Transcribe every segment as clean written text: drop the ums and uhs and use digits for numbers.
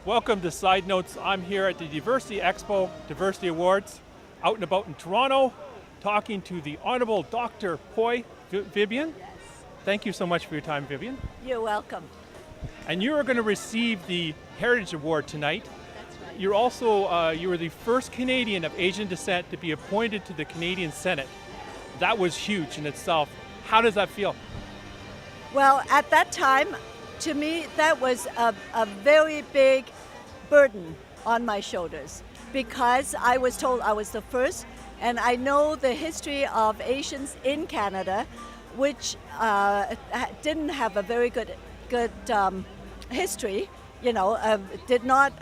Welcome to Side Notes. I'm here at the Diversity Expo, Diversity Awards, out and about in Toronto, talking to the Honourable Dr Poy, Vivienne. Yes. Thank you so much for your time, Vivienne. You're welcome. And you are going to receive the Heritage Award tonight. That's right. You're also, you were the first Canadian of Asian descent to be appointed to the Canadian Senate. That was huge in itself. How does that feel? Well, at that time, to me, that was a very big burden on my shoulders because I was told I was the first, and I know the history of Asians in Canada, which didn't have a very good history. You know, did not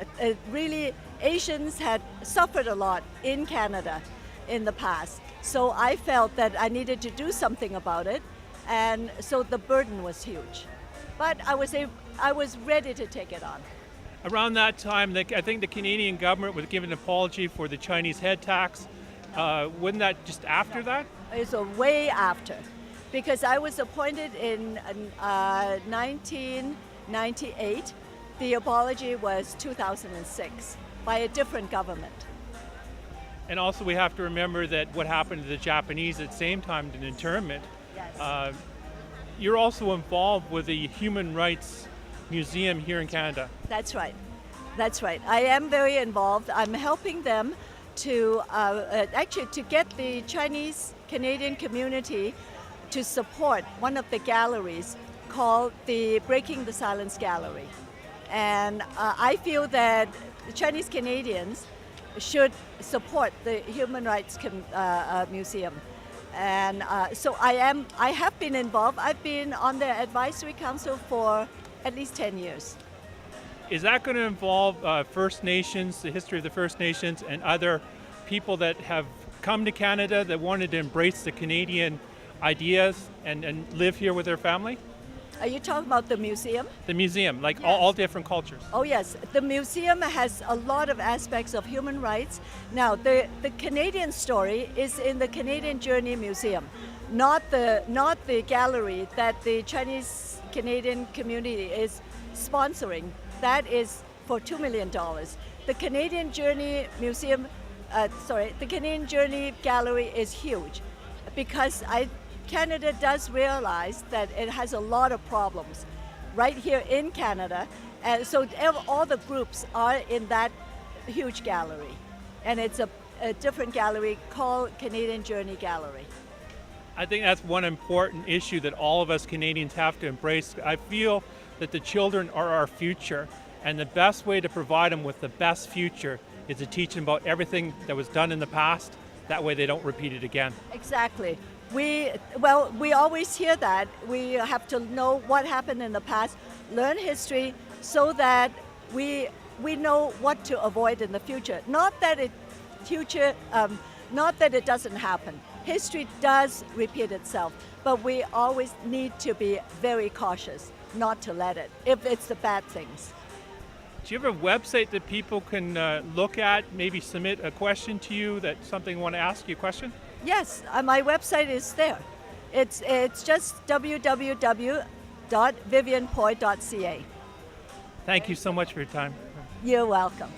really. Asians had suffered a lot in Canada in the past, so I felt that I needed to do something about it, and so the burden was huge. But I was ready to take it on. Around that time, I think the Canadian government was giving an apology for the Chinese head tax. Wasn't that just after that? It's way after, because I was appointed in 1998. The apology was 2006 by a different government. And also we have to remember that what happened to the Japanese at the same time, the internment. Yes. You're also involved with the Human Rights Museum here in Canada. That's right. That's right. I am very involved. I'm helping them to actually to get the Chinese Canadian community to support one of the galleries called the Breaking the Silence Gallery. And I feel that the Chinese Canadians should support the Human Rights Museum. And so I have been involved. I've been on the advisory council for at least 10 years. Is that going to involve First Nations, the history of the First Nations, and other people that have come to Canada that wanted to embrace the Canadian ideas and live here with their family? Are you talking about the museum? The museum, like Yes. all different cultures. Oh yes, the museum has a lot of aspects of human rights. Now, the Canadian story is in the Canadian Journey Museum, not the gallery that the Chinese Canadian community is sponsoring. That is for $2 million. The Canadian Journey Museum, the Canadian Journey Gallery is huge because Canada does realize that it has a lot of problems right here in Canada, and so all the groups are in that huge gallery, and it's a different gallery called Canadian Journey Gallery. I think that's one important issue that all of us Canadians have to embrace. I feel that the children are our future, and the best way to provide them with the best future is to teach them about everything that was done in the past. That way they don't repeat it again. Exactly. We always hear that. We have to know what happened in the past, learn history so that we know what to avoid in the future. Not that it doesn't happen. History does repeat itself, but we always need to be very cautious not to let it, if it's the bad things. Do you have a website that people can look at, maybe submit a question to you, that something want to ask you a question? Yes, my website is there. It's just www.viviennepoy.ca. Thank you so much for your time. You're welcome.